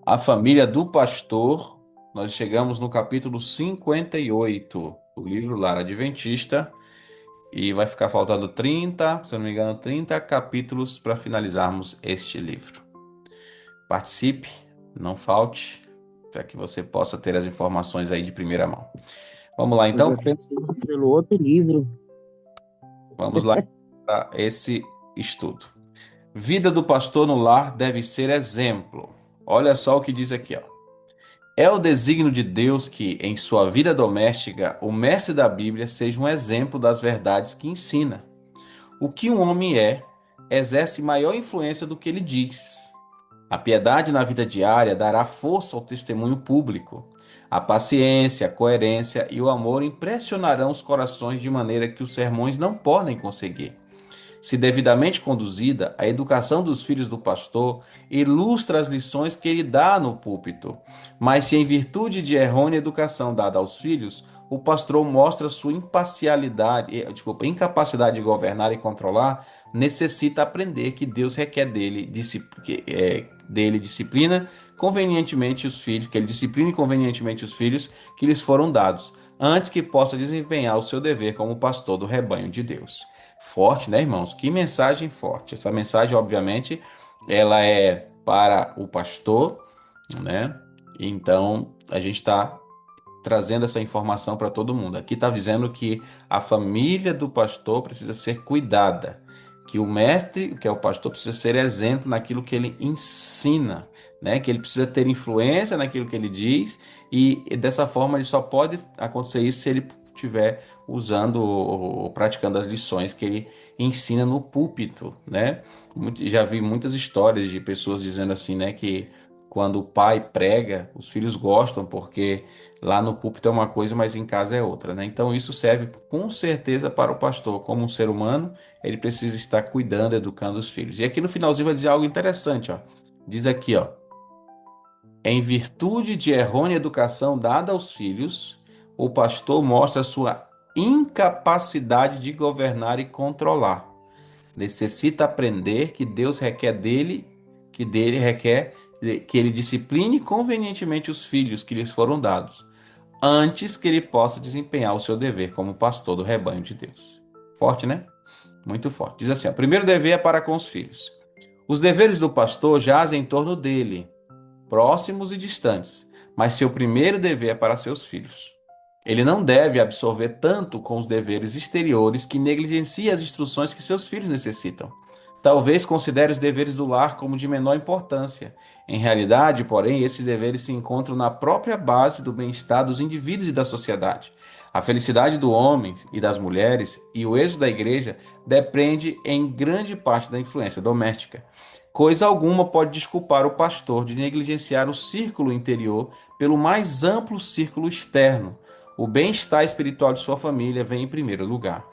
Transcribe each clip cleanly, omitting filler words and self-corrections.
A família do pastor, nós chegamos no capítulo 58 do livro Lar Adventista, e vai ficar faltando 30, se eu não me engano, 30 capítulos para finalizarmos este livro. Participe, não falte, para que você possa ter as informações aí de primeira mão. Vamos lá Eu então? já pensei pelo outro livro. Vamos lá para esse estudo. Vida do pastor no lar deve ser exemplo. Olha só o que diz aqui, ó. É o desígnio de Deus que, em sua vida doméstica, o mestre da Bíblia seja um exemplo das verdades que ensina. O que um homem é, exerce maior influência do que ele diz. A piedade na vida diária dará força ao testemunho público. A paciência, a coerência e o amor impressionarão os corações de maneira que os sermões não podem conseguir. Se devidamente conduzida, a educação dos filhos do pastor ilustra as lições que ele dá no púlpito. Mas se em virtude de errônea educação dada aos filhos, o pastor mostra sua incapacidade de governar e controlar, necessita aprender que Deus requer dele disciplina convenientemente os filhos, que ele discipline convenientemente os filhos que lhes foram dados, antes que possa desempenhar o seu dever como pastor do rebanho de Deus. Forte, né, irmãos? Que mensagem forte. Essa mensagem, obviamente, ela é para o pastor, né? Então, a gente está trazendo essa informação para todo mundo. Aqui está dizendo que a família do pastor precisa ser cuidada, que o mestre, que é o pastor, precisa ser exemplo naquilo que ele ensina, né? Que ele precisa ter influência naquilo que ele diz, e dessa forma ele só pode acontecer isso se ele estiver usando ou praticando as lições que ele ensina no púlpito, né? Já vi muitas histórias de pessoas dizendo assim, né, que quando o pai prega, os filhos gostam porque lá no púlpito é uma coisa, mas em casa é outra, né? Então isso serve com certeza para o pastor, como um ser humano, ele precisa estar cuidando, educando os filhos. E aqui no finalzinho vai dizer algo interessante, ó. Diz aqui, ó: em virtude de errônea educação dada aos filhos, o pastor mostra sua incapacidade de governar e controlar. Necessita aprender que Deus requer dele, que dele requer que ele discipline convenientemente os filhos que lhes foram dados, antes que ele possa desempenhar o seu dever como pastor do rebanho de Deus. Forte, né? Muito forte. Diz assim: o primeiro dever é para com os filhos. Os deveres do pastor jazem em torno dele, próximos e distantes, mas seu primeiro dever é para seus filhos. Ele não deve absorver tanto com os deveres exteriores que negligencie as instruções que seus filhos necessitam. Talvez considere os deveres do lar como de menor importância. Em realidade, porém, esses deveres se encontram na própria base do bem-estar dos indivíduos e da sociedade. A felicidade do homem e das mulheres e o êxito da igreja depende em grande parte da influência doméstica. Coisa alguma pode desculpar o pastor de negligenciar o círculo interior pelo mais amplo círculo externo. O bem-estar espiritual de sua família vem em primeiro lugar.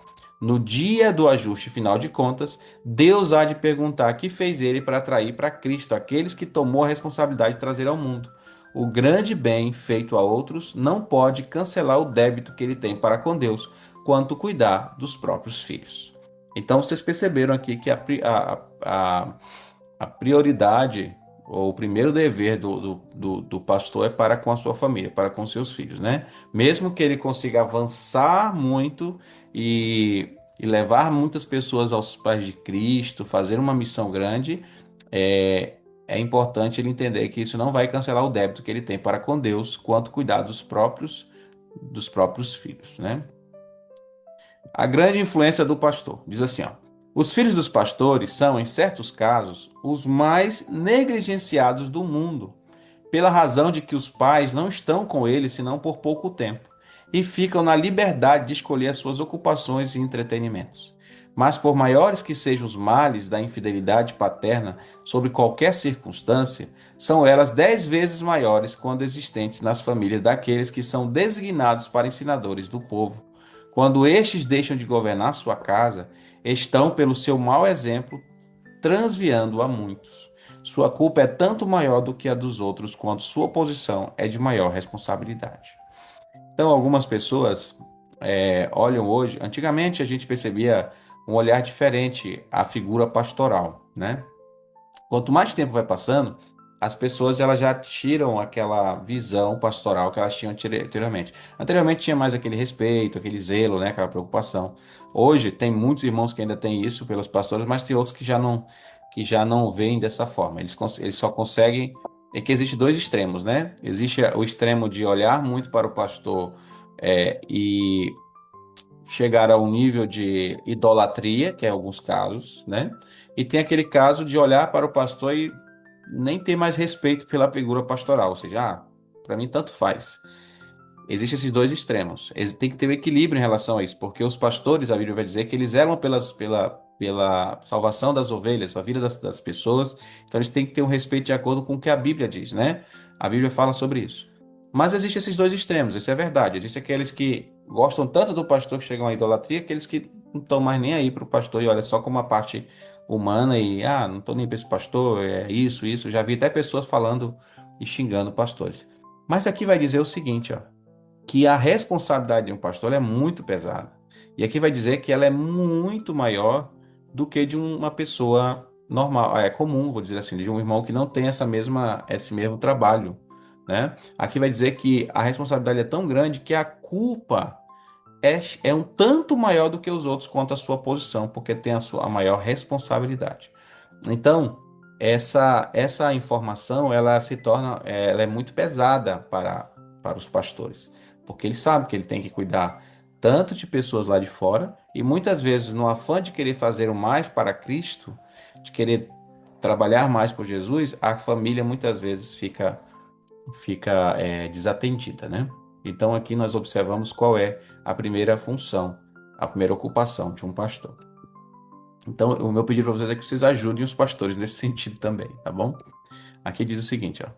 No dia do ajuste final de contas, Deus há de perguntar que fez ele para atrair para Cristo aqueles que tomou a responsabilidade de trazer ao mundo. O grande bem feito a outros não pode cancelar o débito que ele tem para com Deus, quanto cuidar dos próprios filhos. Então vocês perceberam aqui que a prioridade ou o primeiro dever do pastor é para com a sua família, para com seus filhos, né? Mesmo que ele consiga avançar muito e levar muitas pessoas aos pés de Cristo, fazer uma missão grande, é importante ele entender que isso não vai cancelar o débito que ele tem para com Deus, quanto cuidar dos próprios filhos, né? A grande influência do pastor. Diz assim, ó: os filhos dos pastores são, em certos casos, os mais negligenciados do mundo, pela razão de que os pais não estão com eles senão por pouco tempo, e ficam na liberdade de escolher as suas ocupações e entretenimentos. Mas por maiores que sejam os males da infidelidade paterna sobre qualquer circunstância, são elas 10 vezes maiores quando existentes nas famílias daqueles que são designados para ensinadores do povo. Quando estes deixam de governar sua casa, estão, pelo seu mau exemplo, transviando a muitos. Sua culpa é tanto maior do que a dos outros, quanto sua posição é de maior responsabilidade. Então, algumas pessoas olham hoje. Antigamente, a gente percebia um olhar diferente à figura pastoral, né? Quanto mais tempo vai passando, as pessoas elas já tiram aquela visão pastoral que elas tinham anteriormente. Anteriormente tinha mais aquele respeito, aquele zelo, né, aquela preocupação. Hoje tem muitos irmãos que ainda têm isso pelos pastores, mas tem outros que já não veem dessa forma. Eles só conseguem. É que existe dois extremos, né? Existe o extremo de olhar muito para o pastor e chegar a um nível de idolatria, que é alguns casos, né? E tem aquele caso de olhar para o pastor e nem ter mais respeito pela figura pastoral, ou seja, para mim tanto faz. Existem esses dois extremos. Tem que ter um equilíbrio em relação a isso, porque os pastores, a Bíblia vai dizer que eles zelam pela salvação das ovelhas, a vida das pessoas, então eles têm que ter um respeito de acordo com o que a Bíblia diz, né? A Bíblia fala sobre isso. Mas existem esses dois extremos, isso é verdade. Existem aqueles que gostam tanto do pastor que chegam à idolatria, aqueles que não estão mais nem aí para o pastor e olha só como uma parte humana e, não estou nem para esse pastor, é isso, isso. Já vi até pessoas falando e xingando pastores. Mas aqui vai dizer o seguinte, ó, que a responsabilidade de um pastor é muito pesada. E aqui vai dizer que ela é muito maior do que de uma pessoa normal, comum, vou dizer assim, de um irmão que não tem esse mesmo trabalho, né? Aqui vai dizer que a responsabilidade é tão grande que a culpa é um tanto maior do que os outros quanto a sua posição, porque tem a maior responsabilidade. Então, essa informação ela se torna, ela é muito pesada para os pastores, porque ele sabe que ele tem que cuidar tanto de pessoas lá de fora e muitas vezes no afã de querer fazer o mais para Cristo, de querer trabalhar mais por Jesus, a família muitas vezes fica desatendida, né? Então aqui nós observamos qual é a primeira função, a primeira ocupação de um pastor. Então, o meu pedido para vocês é que vocês ajudem os pastores nesse sentido também, tá bom? Aqui diz o seguinte, ó.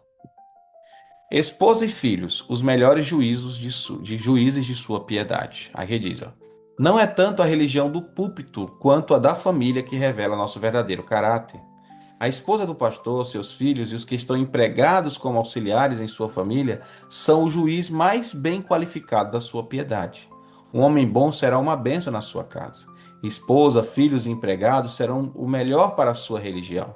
Esposa e filhos, os melhores juízos de juízes de sua piedade. Aqui diz, ó. Não é tanto a religião do púlpito quanto a da família que revela nosso verdadeiro caráter. A esposa do pastor, seus filhos e os que estão empregados como auxiliares em sua família são o juiz mais bem qualificado da sua piedade. Um homem bom será uma bênção na sua casa. Esposa, filhos e empregados serão o melhor para a sua religião.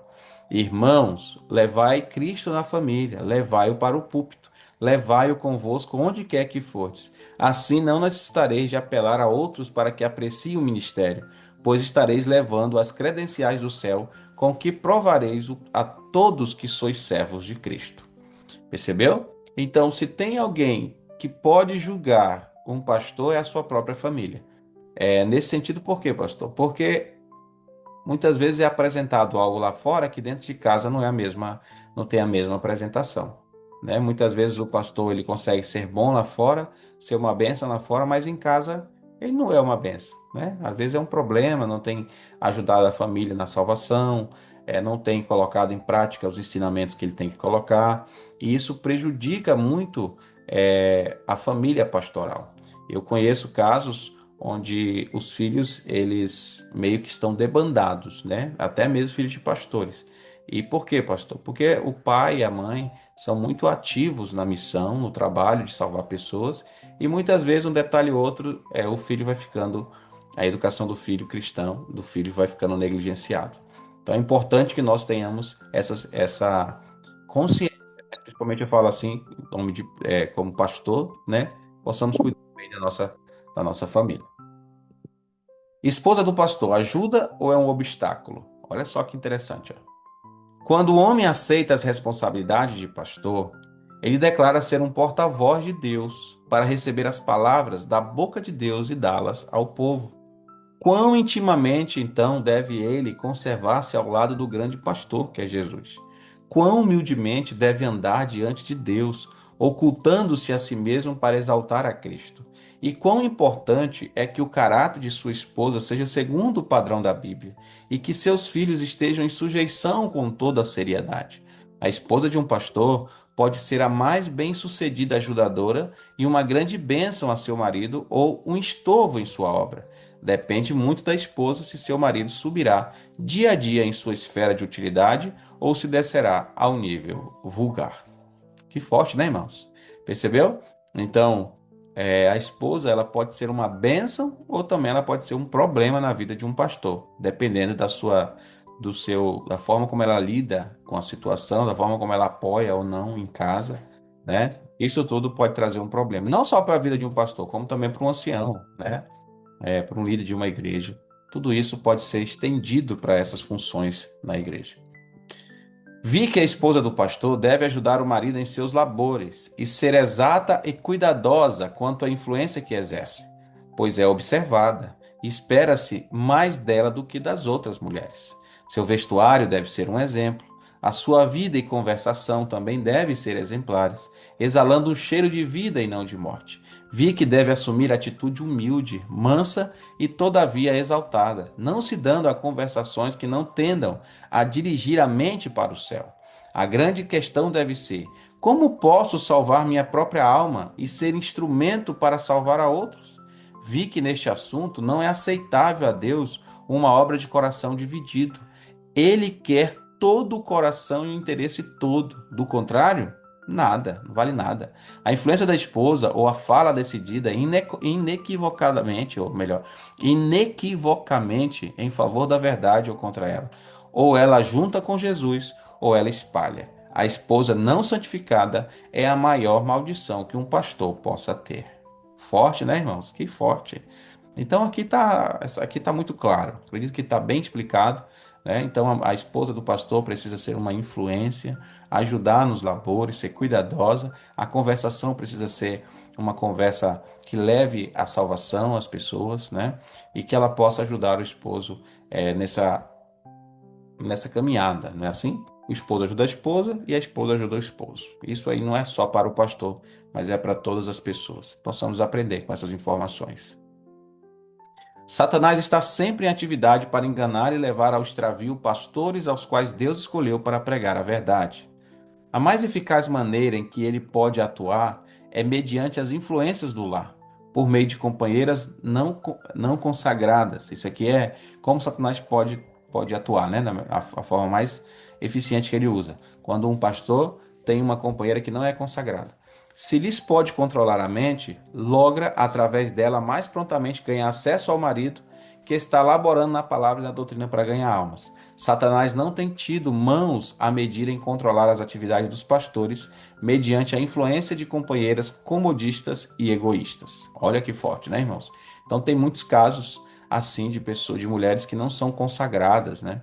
Irmãos, levai Cristo na família, levai-o para o púlpito, levai-o convosco onde quer que fordes. Assim não necessitareis de apelar a outros para que apreciem o ministério, pois estareis levando as credenciais do céu, com que provareis a todos que sois servos de Cristo. Percebeu? Então, se tem alguém que pode julgar um pastor, é a sua própria família. Nesse sentido, por quê, pastor? Porque muitas vezes é apresentado algo lá fora que dentro de casa não tem a mesma apresentação, né? Muitas vezes o pastor ele consegue ser bom lá fora, ser uma bênção lá fora, mas em casa ele não é uma bênção, né? Às vezes é um problema, não tem ajudado a família na salvação, não tem colocado em prática os ensinamentos que ele tem que colocar, e isso prejudica muito a família pastoral. Eu conheço casos onde os filhos eles meio que estão debandados, né? Até mesmo filhos de pastores. E por quê, pastor? Porque o pai e a mãe são muito ativos na missão, no trabalho de salvar pessoas, e muitas vezes um detalhe ou outro, o filho vai ficando, a educação do filho cristão, do filho vai ficando negligenciado. Então é importante que nós tenhamos essa consciência, né? Principalmente eu falo assim, em nome como pastor, né? Possamos cuidar bem da nossa família. Esposa do pastor, ajuda ou é um obstáculo? Olha só que interessante, ó. Quando o homem aceita as responsabilidades de pastor, ele declara ser um porta-voz de Deus para receber as palavras da boca de Deus e dá-las ao povo. Quão intimamente, então, deve ele conservar-se ao lado do grande pastor, que é Jesus? Quão humildemente deve andar diante de Deus, ocultando-se a si mesmo para exaltar a Cristo? E quão importante é que o caráter de sua esposa seja segundo o padrão da Bíblia, e que seus filhos estejam em sujeição com toda a seriedade. A esposa de um pastor pode ser a mais bem-sucedida ajudadora e uma grande bênção a seu marido ou um estorvo em sua obra. Depende muito da esposa se seu marido subirá dia a dia em sua esfera de utilidade ou se descerá ao nível vulgar. Que forte, né, irmãos? Percebeu? Então, a esposa ela pode ser uma bênção ou também ela pode ser um problema na vida de um pastor, dependendo da forma como ela lida com a situação, da forma como ela apoia ou não em casa, né? Isso tudo pode trazer um problema, não só para a vida de um pastor, como também para um ancião, né? Para um líder de uma igreja. Tudo isso pode ser estendido para essas funções na igreja. Vi que a esposa do pastor deve ajudar o marido em seus labores e ser exata e cuidadosa quanto à influência que exerce, pois é observada e espera-se mais dela do que das outras mulheres. Seu vestuário deve ser um exemplo. A sua vida e conversação também devem ser exemplares, exalando um cheiro de vida e não de morte. Vi que deve assumir atitude humilde, mansa e todavia exaltada, não se dando a conversações que não tendam a dirigir a mente para o céu. A grande questão deve ser: como posso salvar minha própria alma e ser instrumento para salvar a outros? Vi que neste assunto não é aceitável a Deus uma obra de coração dividido. Ele quer todo o coração e o interesse todo. Do contrário, nada, não vale nada. A influência da esposa ou a fala decidida inequivocadamente, ou melhor, inequivocamente em favor da verdade ou contra ela. Ou ela junta com Jesus, ou ela espalha. A esposa não santificada é a maior maldição que um pastor possa ter. Forte, né, irmãos? Que forte. Então aqui tá muito claro. Acredito que está bem explicado, né? Então a esposa do pastor precisa ser uma influência, ajudar nos labores, ser cuidadosa. A conversação precisa ser uma conversa que leve à salvação às pessoas, né? E que ela possa ajudar o esposo nessa caminhada, não é assim? O esposo ajuda a esposa e a esposa ajuda o esposo. Isso aí não é só para o pastor, mas é para todas as pessoas. Possamos aprender com essas informações. Satanás está sempre em atividade para enganar e levar ao extravio pastores aos quais Deus escolheu para pregar a verdade. A mais eficaz maneira em que ele pode atuar é mediante as influências do lar, por meio de companheiras não consagradas. Isso aqui é como Satanás pode atuar, né? A forma mais eficiente que ele usa. Quando um pastor tem uma companheira que não é consagrada. Se lhes pode controlar a mente, logra, através dela, mais prontamente ganhar acesso ao marido que está laborando na palavra e na doutrina para ganhar almas. Satanás não tem tido mãos a medir em controlar as atividades dos pastores mediante a influência de companheiras comodistas e egoístas. Olha que forte, né, irmãos? Então tem muitos casos assim de pessoas, de mulheres que não são consagradas, né?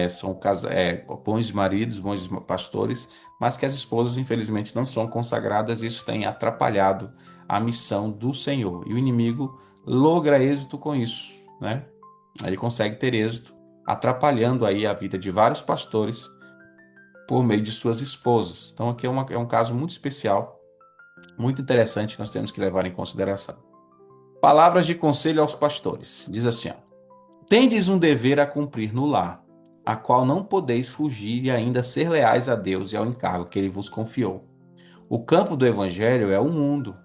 São bons maridos, bons pastores, mas que as esposas, infelizmente, não são consagradas. Isso tem atrapalhado a missão do Senhor. E o inimigo logra êxito com isso, né? Ele consegue ter êxito, atrapalhando aí a vida de vários pastores por meio de suas esposas. Então, aqui é um caso muito especial, muito interessante, que nós temos que levar em consideração. Palavras de conselho aos pastores. Diz assim, ó: tendes um dever a cumprir no lar, a qual não podeis fugir e ainda ser leais a Deus e ao encargo que ele vos confiou. O campo do evangelho é o mundo.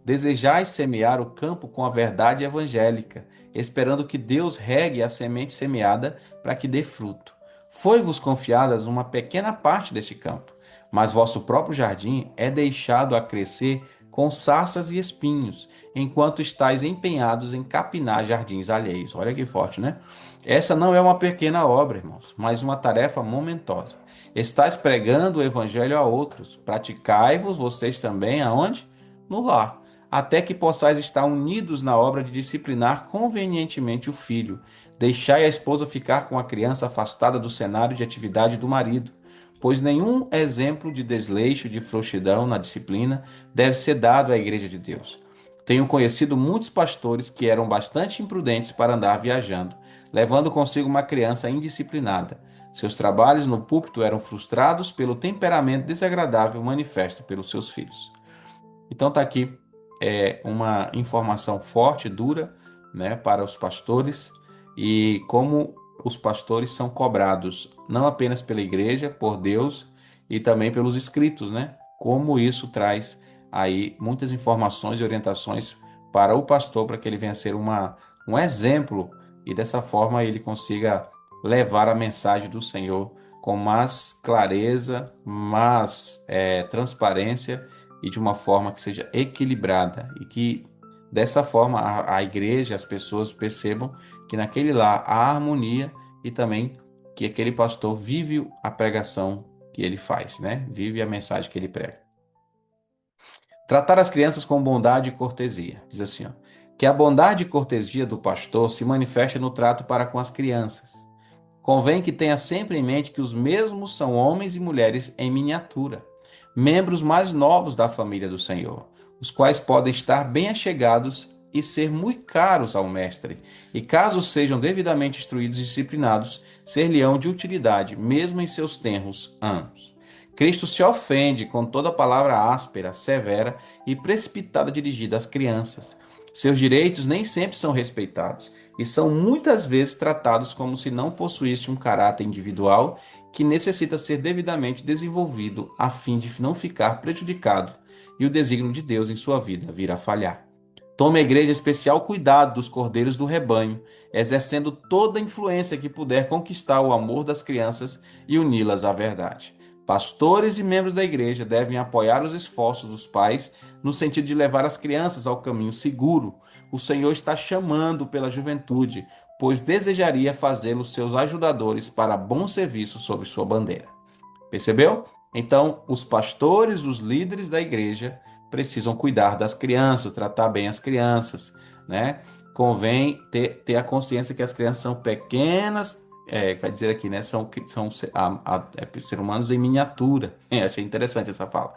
Desejais semear o campo com a verdade evangélica, esperando que Deus regue a semente semeada para que dê fruto. Foi-vos confiadas uma pequena parte deste campo, mas vosso próprio jardim é deixado a crescer com sarças e espinhos, enquanto estáis empenhados em capinar jardins alheios. Olha que forte, né? Essa não é uma pequena obra, irmãos, mas uma tarefa momentosa. Estais pregando o evangelho a outros. Praticai-vos vocês também aonde? No lar, até que possais estar unidos na obra de disciplinar convenientemente o filho. Deixai a esposa ficar com a criança afastada do cenário de atividade do marido, pois nenhum exemplo de desleixo, de frouxidão na disciplina deve ser dado à igreja de Deus. Tenho conhecido muitos pastores que eram bastante imprudentes para andar viajando, levando consigo uma criança indisciplinada. Seus trabalhos no púlpito eram frustrados pelo temperamento desagradável manifesto pelos seus filhos. Então está aqui uma informação forte, dura, né, para os pastores, e como os pastores são cobrados não apenas pela igreja, por Deus e também pelos escritos, né? Como isso traz aí muitas informações e orientações para o pastor, para que ele venha a ser um exemplo e dessa forma ele consiga levar a mensagem do Senhor com mais clareza, mais transparência e de uma forma que seja equilibrada e que dessa forma a igreja, as pessoas percebam que naquele lar há harmonia e também que aquele pastor vive a pregação que ele faz, né? Vive a mensagem que ele prega. Tratar as crianças com bondade e cortesia. Diz assim, ó, que a bondade e cortesia do pastor se manifesta no trato para com as crianças. Convém que tenha sempre em mente que os mesmos são homens e mulheres em miniatura, membros mais novos da família do Senhor, os quais podem estar bem achegados e ser muito caros ao mestre, e caso sejam devidamente instruídos e disciplinados, ser-lhe-ão de utilidade, mesmo em seus tenros anos. Cristo se ofende com toda palavra áspera, severa e precipitada dirigida às crianças. Seus direitos nem sempre são respeitados e são muitas vezes tratados como se não possuísse um caráter individual que necessita ser devidamente desenvolvido a fim de não ficar prejudicado e o desígnio de Deus em sua vida vir a falhar. Tome a igreja especial cuidado dos cordeiros do rebanho, exercendo toda a influência que puder conquistar o amor das crianças e uni-las à verdade. Pastores e membros da igreja devem apoiar os esforços dos pais no sentido de levar as crianças ao caminho seguro. O Senhor está chamando pela juventude, pois desejaria fazê-los seus ajudadores para bom serviço sob sua bandeira. Percebeu? Então, os pastores, os líderes da igreja, precisam cuidar das crianças, tratar bem as crianças, né? Convém ter a consciência que as crianças são pequenas, vai dizer aqui, né? São ser humanos em miniatura. Achei interessante essa fala.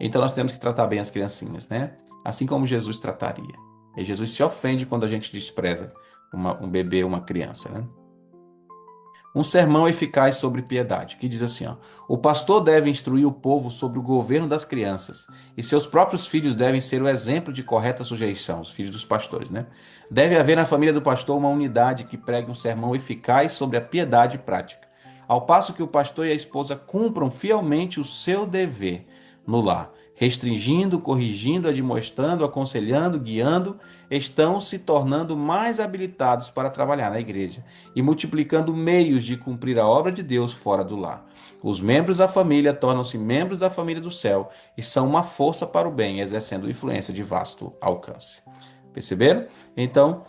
Então, nós temos que tratar bem as criancinhas, né? Assim como Jesus trataria. E Jesus se ofende quando a gente despreza um bebê, uma criança, né? Um sermão eficaz sobre piedade, que diz assim, ó, o pastor deve instruir o povo sobre o governo das crianças, e seus próprios filhos devem ser o exemplo de correta sujeição, os filhos dos pastores, né? Deve haver na família do pastor uma unidade que pregue um sermão eficaz sobre a piedade prática, ao passo que o pastor e a esposa cumpram fielmente o seu dever no lar, restringindo, corrigindo, admoestando, aconselhando, guiando, estão se tornando mais habilitados para trabalhar na igreja e multiplicando meios de cumprir a obra de Deus fora do lar. Os membros da família tornam-se membros da família do céu e são uma força para o bem, exercendo influência de vasto alcance. Perceberam? Então,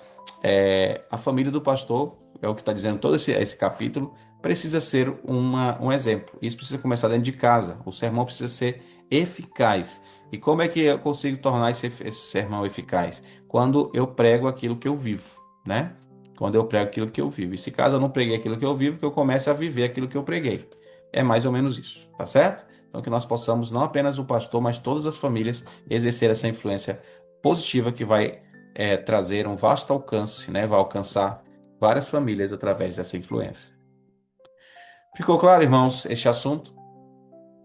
a família do pastor, é o que está dizendo todo esse capítulo, precisa ser um exemplo. Isso precisa começar dentro de casa. O sermão precisa ser eficaz. E como é que eu consigo tornar esse sermão eficaz? Quando eu prego aquilo que eu vivo, né? Quando eu prego aquilo que eu vivo. E se caso eu não preguei aquilo que eu vivo, que eu comece a viver aquilo que eu preguei. É mais ou menos isso, tá certo? Então que nós possamos, não apenas o pastor, mas todas as famílias, exercer essa influência positiva que vai trazer um vasto alcance, né? Vai alcançar várias famílias através dessa influência. Ficou claro, irmãos, este assunto?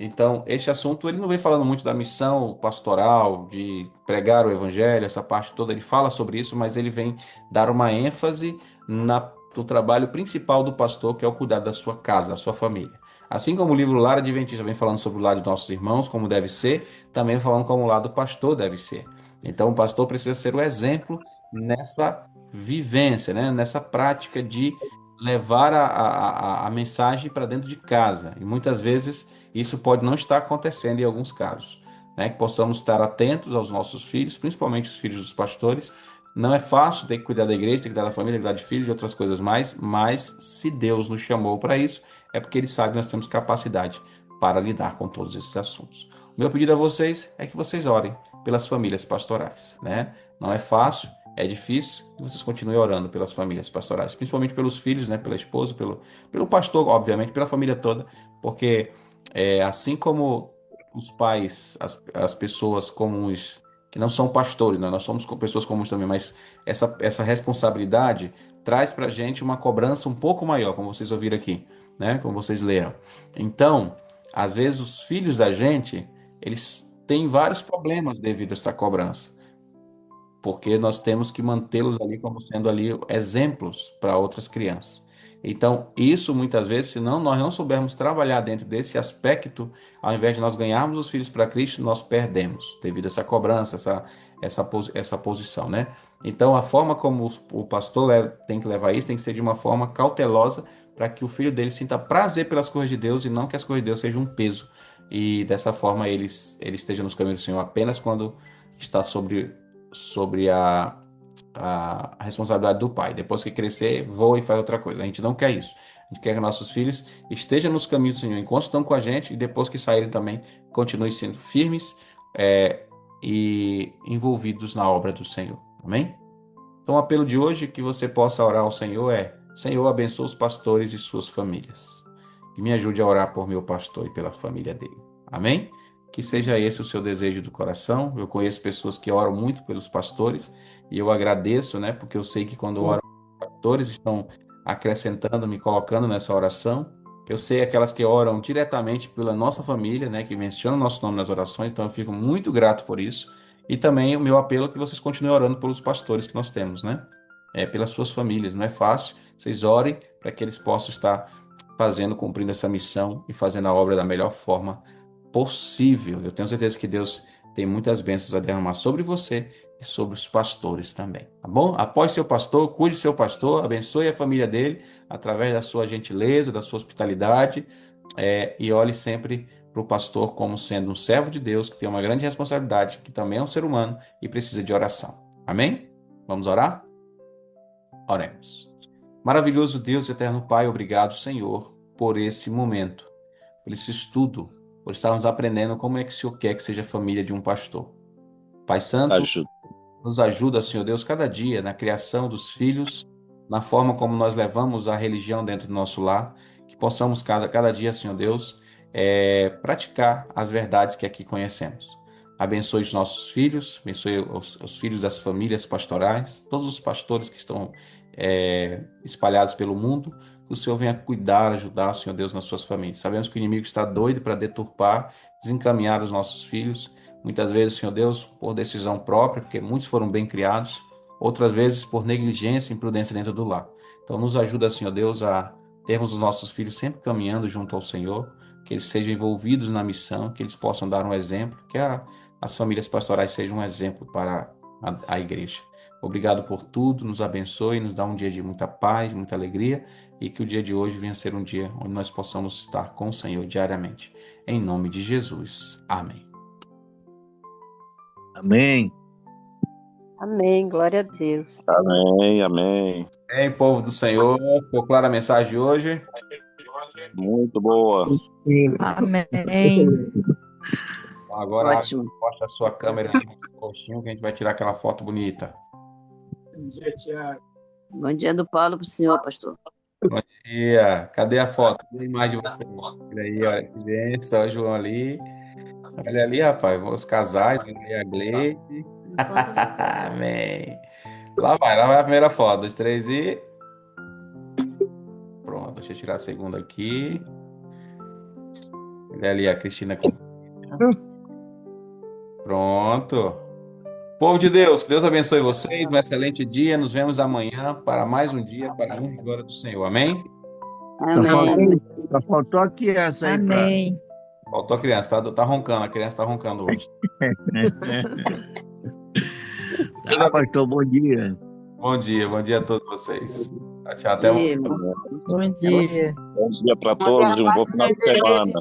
Então, este assunto ele não vem falando muito da missão pastoral, de pregar o evangelho, essa parte toda, ele fala sobre isso, mas ele vem dar uma ênfase no trabalho principal do pastor, que é o cuidar da sua casa, da sua família. Assim como o livro Lar Adventista vem falando sobre o lado de nossos irmãos, como deve ser, também falando como o lado do pastor deve ser. Então, o pastor precisa ser o exemplo nessa vivência, né? Nessa prática de levar a mensagem para dentro de casa. E muitas vezes isso pode não estar acontecendo em alguns casos, né? Que possamos estar atentos aos nossos filhos, principalmente os filhos dos pastores. Não é fácil ter que cuidar da igreja, ter que cuidar da família, cuidar de filhos e outras coisas mais, mas se Deus nos chamou para isso, é porque Ele sabe que nós temos capacidade para lidar com todos esses assuntos. O meu pedido a vocês é que vocês orem pelas famílias pastorais, né? Não é fácil, é difícil, e vocês continuem orando pelas famílias pastorais, principalmente pelos filhos, né? Pela esposa, pelo pastor, obviamente, pela família toda, porque assim como os pais, as pessoas comuns, que não são pastores, né? Nós somos pessoas comuns também, mas essa responsabilidade traz para a gente uma cobrança um pouco maior, como vocês ouviram aqui, né? Como vocês leram. Então, às vezes os filhos da gente, eles têm vários problemas devido a esta cobrança, porque nós temos que mantê-los ali como sendo ali exemplos para outras crianças. Então, isso muitas vezes, se nós não soubermos trabalhar dentro desse aspecto, ao invés de nós ganharmos os filhos para Cristo, nós perdemos, devido a essa cobrança, essa posição, né? Então, a forma como o pastor tem que levar isso tem que ser de uma forma cautelosa, para que o filho dele sinta prazer pelas coisas de Deus e não que as coisas de Deus sejam um peso. E dessa forma ele esteja nos caminhos do Senhor apenas quando está sobre a responsabilidade do pai. Depois que crescer, voa e faz outra coisa. A gente não quer isso. A gente quer que nossos filhos estejam nos caminhos do Senhor enquanto estão com a gente e depois que saírem também continuem sendo firmes, e envolvidos na obra do Senhor. Amém? Então, o apelo de hoje que você possa orar ao Senhor é: Senhor, abençoa os pastores e suas famílias. E me ajude a orar por meu pastor e pela família dele. Amém? Que seja esse o seu desejo do coração. Eu conheço pessoas que oram muito pelos pastores e eu agradeço, né? Porque eu sei que quando oram pelos pastores estão acrescentando, me colocando nessa oração. Eu sei aquelas que oram diretamente pela nossa família, né? Que mencionam o nosso nome nas orações. Então eu fico muito grato por isso. E também o meu apelo é que vocês continuem orando pelos pastores que nós temos, né? Pelas suas famílias. Não é fácil. Vocês orem para que eles possam estar fazendo, cumprindo essa missão e fazendo a obra da melhor forma possível. Eu tenho certeza que Deus tem muitas bênçãos a derramar sobre você e sobre os pastores também, tá bom? Apoie seu pastor, cuide seu pastor, abençoe a família dele através da sua gentileza, da sua hospitalidade, e olhe sempre para o pastor como sendo um servo de Deus que tem uma grande responsabilidade, que também é um ser humano e precisa de oração. Amém? Vamos orar? Oremos. Maravilhoso Deus, eterno Pai, obrigado, Senhor, por esse momento, por esse estudo, por estarmos aprendendo como é que o Senhor quer que seja a família de um pastor. Pai Santo, Ajuda. nos ajuda, Senhor Deus, cada dia na criação dos filhos, na forma como nós levamos a religião dentro do nosso lar, que possamos cada dia, Senhor Deus, praticar as verdades que aqui conhecemos. Abençoe os nossos filhos, abençoe os filhos das famílias pastorais, todos os pastores que estão espalhados pelo mundo, que o Senhor venha cuidar, ajudar, Senhor Deus, nas suas famílias. Sabemos que o inimigo está doido para deturpar, desencaminhar os nossos filhos, muitas vezes, Senhor Deus, por decisão própria, porque muitos foram bem criados, outras vezes por negligência e imprudência dentro do lar. Então, nos ajuda, Senhor Deus, a termos os nossos filhos sempre caminhando junto ao Senhor, que eles sejam envolvidos na missão, que eles possam dar um exemplo, que as famílias pastorais sejam um exemplo para a igreja. Obrigado por tudo, nos abençoe, nos dá um dia de muita paz, muita alegria, e que o dia de hoje venha ser um dia onde nós possamos estar com o Senhor diariamente. Em nome de Jesus. Amém. Amém. Amém, glória a Deus. Amém, amém. Povo do Senhor, ficou clara a mensagem de hoje? Muito boa. Sim. Amém. Agora Ótimo. mostra a sua câmera aí no roxinho que a gente vai tirar aquela foto bonita. Bom dia do Paulo para o senhor, pastor. Bom dia. Cadê a foto? Cadê a imagem de você? Olha aí, olha que bênção, o João ali. Olha ali, rapaz, os casais, olha ali a Gleide. Amém. Lá vai a primeira foto. 2, 3 e. Pronto, deixa eu tirar a segunda aqui. Olha ali a Cristina. Pronto. Povo de Deus, que Deus abençoe vocês. Um excelente dia. Nos vemos amanhã para mais um dia para a honra e glória do Senhor. Amém? Amém. Só faltou a criança aí pra... Amém. Faltou a criança, tá roncando. A criança tá roncando hoje. pastor, bom dia. Bom dia a todos vocês. Tchau, até amanhã. Bom dia. Bom dia para todos e um bom final de semana.